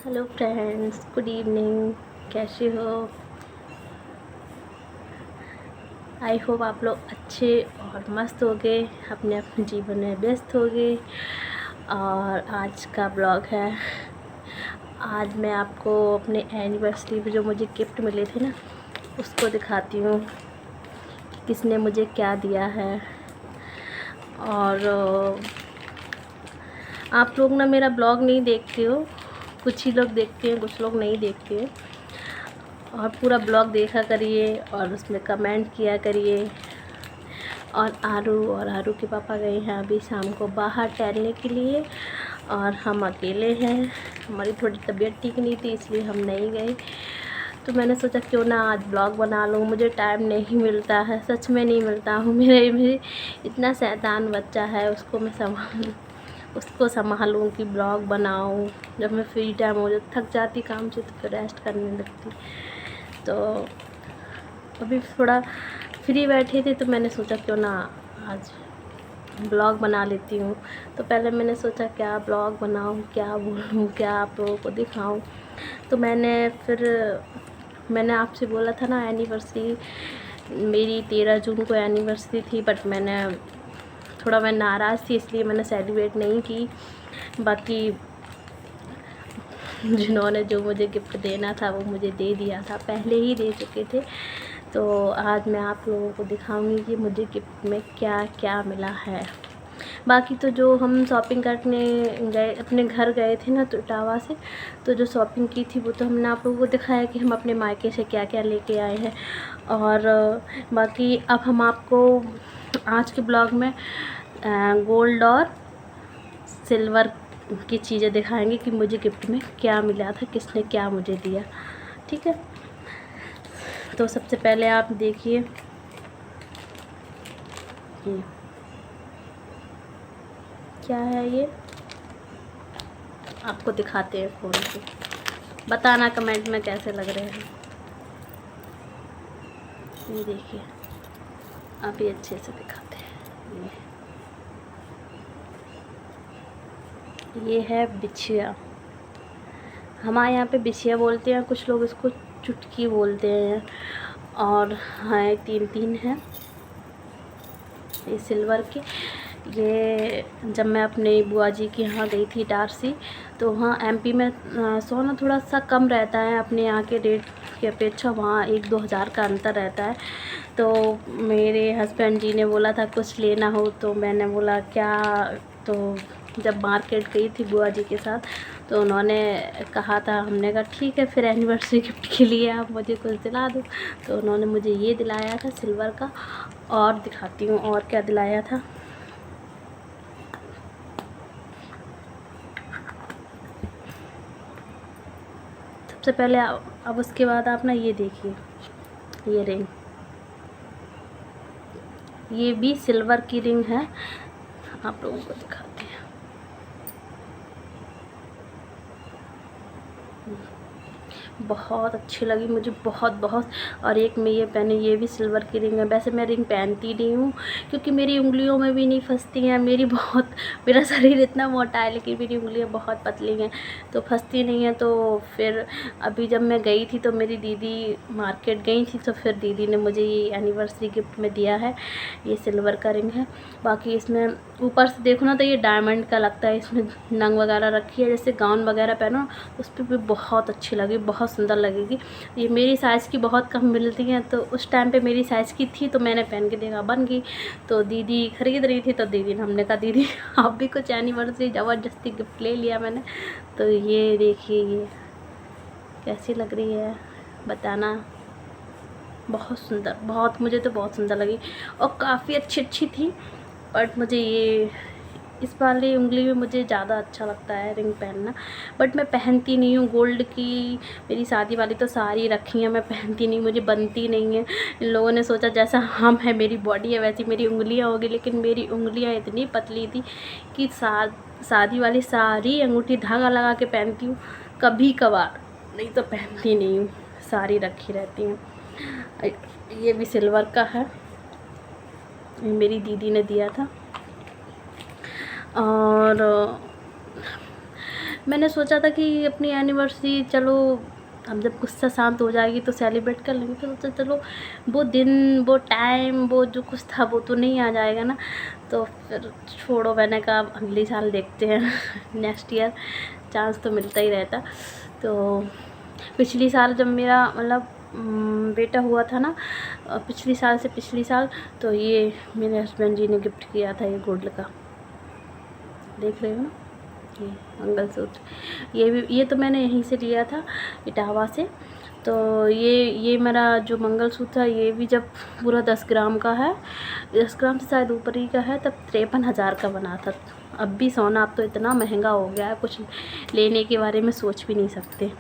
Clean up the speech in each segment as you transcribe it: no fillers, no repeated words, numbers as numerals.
Hello friends, good evening. कैसे हो? I hope आप लोग अच्छे और मस्त होगे, अपने अपने जीवन में व्यस्त होगे। और आज का ब्लॉग है, आज मैं आपको अपने एनिवर्सरी पे जो मुझे गिफ्ट मिले थे ना, उसको दिखाती हूँ कि किसने मुझे क्या दिया है। और आप लोग ना मेरा ब्लॉग नहीं देखते हो, कुछ ही लोग देखते हैं, कुछ लोग नहीं देखते हैं। और पूरा ब्लॉग देखा करिए और उसमें कमेंट किया करिए। और आरू के पापा गए हैं अभी शाम को बाहर टहलने के लिए, और हम अकेले हैं। हमारी थोड़ी तबीयत ठीक नहीं थी, इसलिए हम नहीं गए। तो मैंने सोचा क्यों ना आज ब्लॉग बना लूँ। मुझे टाइम नहीं मिलता है, सच में नहीं मिलता हूँ। मेरे इतना शैतान बच्चा है, उसको संभालूँ कि ब्लॉग बनाऊँ। जब मैं फ्री टाइम हो जाती, थक जाती काम से, तो फिर रेस्ट करने लगती। तो अभी थोड़ा फ्री बैठे थे, तो मैंने सोचा क्यों ना आज ब्लॉग बना लेती हूँ। तो पहले मैंने सोचा क्या ब्लॉग बनाऊँ, क्या बोलूँ, क्या आप लोगों को दिखाऊँ। तो मैंने आपसे बोला था ना, एनिवर्सरी मेरी 13 जून को एनिवर्सरी थी, बट मैं नाराज़ थी, इसलिए मैंने सेलिब्रेट नहीं की। बाकी जिन्होंने जो मुझे गिफ्ट देना था वो मुझे दे दिया था, पहले ही दे चुके थे। तो आज मैं आप लोगों को दिखाऊंगी कि मुझे गिफ्ट में क्या क्या मिला है। बाकी तो जो हम शॉपिंग करने गए, अपने घर गए थे ना, तो इटावा से, तो जो शॉपिंग की थी वो तो हमने आप लोगों को दिखाया कि हम अपने मायके से क्या क्या लेके आए हैं। और बाकी अब हम आपको आज के ब्लॉग में गोल्ड और सिल्वर की चीज़ें दिखाएंगे कि मुझे गिफ्ट में क्या मिला था, किसने क्या मुझे दिया। ठीक है, तो सबसे पहले आप देखिए ये क्या है। ये आपको दिखाते हैं फ़ोन पे, बताना कमेंट में कैसे लग रहे हैं। ये देखिए, आप ये अच्छे से दिखाते हैं। ये है बिछिया। हमारे यहाँ पे बिछिया बोलते हैं, कुछ लोग इसको चुटकी बोलते हैं। और हाँ, 3 हैं ये सिल्वर के। ये जब मैं अपने बुआ जी के यहाँ गई थी इटारसी, तो वहाँ एमपी में सोना थोड़ा सा कम रहता है अपने यहाँ के रेट की अपेक्षा। वहाँ 1-2 हज़ार का अंतर रहता है। तो मेरे हस्बैंड जी ने बोला था कुछ लेना हो, तो मैंने बोला क्या। तो जब मार्केट गई थी बुआ जी के साथ, तो उन्होंने कहा था, हमने कहा ठीक है, फिर एनिवर्सरी गिफ्ट के लिए आप मुझे कुछ दिला दो। तो उन्होंने मुझे ये दिलाया था सिल्वर का। और दिखाती हूँ और क्या दिलाया था। सबसे पहले अब उसके बाद आप ना ये देखिए, ये रिंग, ये भी सिल्वर की रिंग है। आप लोगों को दिखाते हैं। बहुत अच्छी लगी मुझे, बहुत बहुत। और एक मैं ये पहनी, ये भी सिल्वर की रिंग है। वैसे मैं रिंग पहनती नहीं हूँ, क्योंकि मेरी उंगलियों में भी नहीं फंसती हैं। मेरा शरीर इतना मोटा है, लेकिन मेरी उंगलियाँ बहुत पतली हैं, तो फंसती नहीं हैं। तो फिर अभी जब मैं गई थी, तो मेरी दीदी मार्केट गई थी, तो फिर दीदी ने मुझे ये एनिवर्सरी गिफ्ट में दिया है। ये सिल्वर का रिंग है। बाकी इसमें ऊपर से देखो ना, तो ये डायमंड का लगता है। इसमें नंग वगैरह रखी है, जैसे गाउन वगैरह पहनो उस पर भी बहुत अच्छी लगी, बहुत सुंदर लगेगी। ये मेरी साइज़ की बहुत कम मिलती हैं, तो उस टाइम पे मेरी साइज़ की थी, तो मैंने पहन के देखा, बन गई। तो दीदी ख़रीद रही थी, तो दीदी ने, हमने कहा दीदी आप भी कुछ एनिवर्सरी, ज़बरदस्ती गिफ्ट ले लिया मैंने। तो ये देखिए, ये कैसी लग रही है बताना। बहुत सुंदर, बहुत, मुझे तो बहुत सुंदर लगी। और काफ़ी अच्छी थी। बट मुझे ये इस वाली उंगली में मुझे ज़्यादा अच्छा लगता है रिंग पहनना, बट मैं पहनती नहीं हूँ। गोल्ड की मेरी शादी वाली तो सारी रखी हैं, मैं पहनती नहीं, मुझे बनती नहीं है। इन लोगों ने सोचा जैसा हम है, मेरी बॉडी है, वैसी मेरी उंगलियाँ होगी, लेकिन मेरी उंगलियाँ इतनी पतली थी कि शादी वाली सारी अंगूठी धागा लगा के पहनती हूँ, कभी कभार, नहीं तो पहनती नहीं हूँ, सारी रखी रहती हैं। ये भी सिल्वर का है, मेरी दीदी ने दिया था। और मैंने सोचा था कि अपनी एनिवर्सरी चलो अब जब गुस्सा शांत हो जाएगी तो सेलिब्रेट कर लेंगे, फिर सोचा चलो वो दिन, वो टाइम, वो जो कुछ था वो तो नहीं आ जाएगा ना, तो फिर छोड़ो, मैंने कहा अगले साल देखते हैं नेक्स्ट ईयर चांस तो मिलता ही रहता। तो पिछली साल जब मेरा मतलब बेटा हुआ था ना, पिछली साल तो ये मेरे हस्बैंड जी ने गिफ्ट किया था ये गोल्ड का, देख रहे हो ना, ये मंगलसूत्र। ये तो मैंने यहीं से लिया था इटावा से। तो ये मेरा जो मंगलसूत्र है ये भी जब पूरा 10 ग्राम का है, 10 ग्राम से शायद ऊपर ही का है, तब 53,000 का बना था। अब भी सोना अब तो इतना महंगा हो गया है, कुछ लेने के बारे में सोच भी नहीं सकते।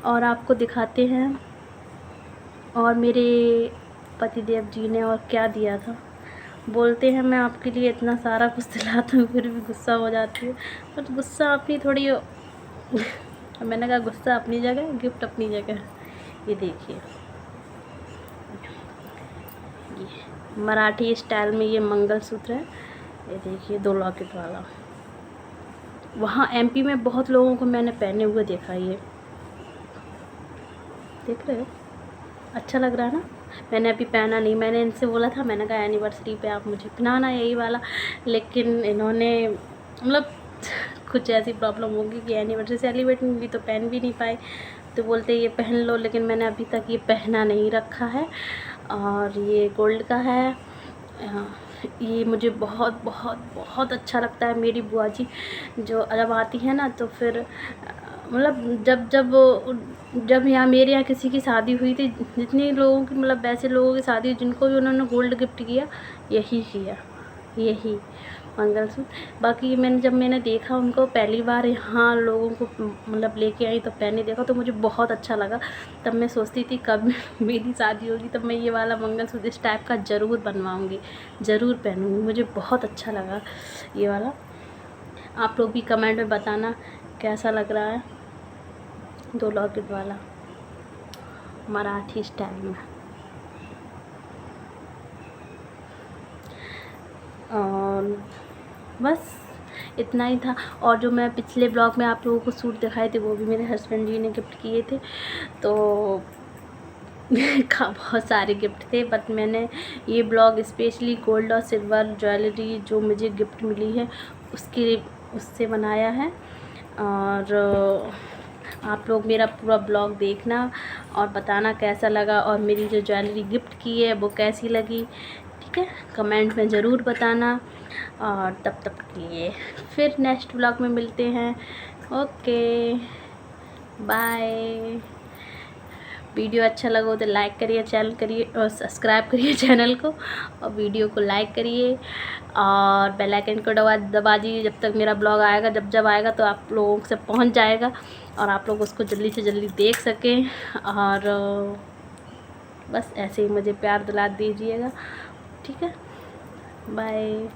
और आपको दिखाते हैं और मेरे पतिदेव जी ने और क्या दिया था। बोलते हैं मैं आपके लिए इतना सारा कुछ दिलाता हूँ फिर भी गुस्सा हो जाती है, पर गुस्सा अपनी थोड़ी मैंने कहा गुस्सा अपनी जगह, गिफ्ट अपनी जगह। ये देखिए, ये मराठी स्टाइल में ये मंगलसूत्र है, ये देखिए 2 लॉकेट वाला। वहाँ एमपी में बहुत लोगों को मैंने पहने हुए देखा, ये देख रहे हो, अच्छा लग रहा है ना। मैंने अभी पहना नहीं, मैंने इनसे बोला था, मैंने कहा एनिवर्सरी पे आप मुझे पहनाना यही वाला, लेकिन इन्होंने मतलब कुछ ऐसी प्रॉब्लम होगी कि एनिवर्सरी सेलिब्रेट भी तो पहन भी नहीं पाए, तो बोलते ये पहन लो, लेकिन मैंने अभी तक ये पहना नहीं रखा है। और ये गोल्ड का है, ये मुझे बहुत बहुत बहुत अच्छा लगता है। मेरी बुआ जी जो जब आती है ना, तो फिर मतलब जब यहाँ मेरे यहाँ किसी की शादी हुई थी, जितने लोगों की मतलब वैसे लोगों की शादी जिनको भी उन्होंने गोल्ड गिफ्ट किया, यही मंगलसूत्र। बाकी जब मैंने देखा उनको पहली बार यहाँ लोगों को मतलब लेके आई, तो पहने देखा तो मुझे बहुत अच्छा लगा। तब मैं सोचती थी कब मेरी शादी होगी तब मैं ये वाला मंगलसूत्र इस टाइप का ज़रूर बनवाऊँगी, ज़रूर पहनूँगी। मुझे बहुत अच्छा लगा ये वाला। आप लोग भी कमेंट में बताना कैसा लग रहा है, 2 लॉकेट वाला मराठी स्टाइल में। और बस इतना ही था। और जो मैं पिछले ब्लॉग में आप लोगों को सूट दिखाए थे वो भी मेरे हस्बैंड जी ने गिफ्ट किए थे, तो बहुत सारे गिफ्ट थे, बट मैंने ये ब्लॉग स्पेशली गोल्ड और सिल्वर ज्वेलरी जो मुझे गिफ्ट मिली है उससे बनाया है। और आप लोग मेरा पूरा ब्लॉग देखना और बताना कैसा लगा, और मेरी जो ज्वेलरी गिफ्ट की है वो कैसी लगी, ठीक है, कमेंट में ज़रूर बताना। और तब तक के लिए फिर नेक्स्ट ब्लॉग में मिलते हैं। Okay, bye. वीडियो अच्छा लगा हो तो लाइक करिए, चैनल करिए और सब्सक्राइब करिए चैनल को, और वीडियो को लाइक करिए और बेल आइकन को दबा दीजिए। जब तक मेरा ब्लॉग आएगा, जब आएगा तो आप लोगों से पहुंच जाएगा और आप लोग उसको जल्दी से जल्दी देख सकें। और बस ऐसे ही मुझे प्यार दिला दीजिएगा, ठीक है, बाय।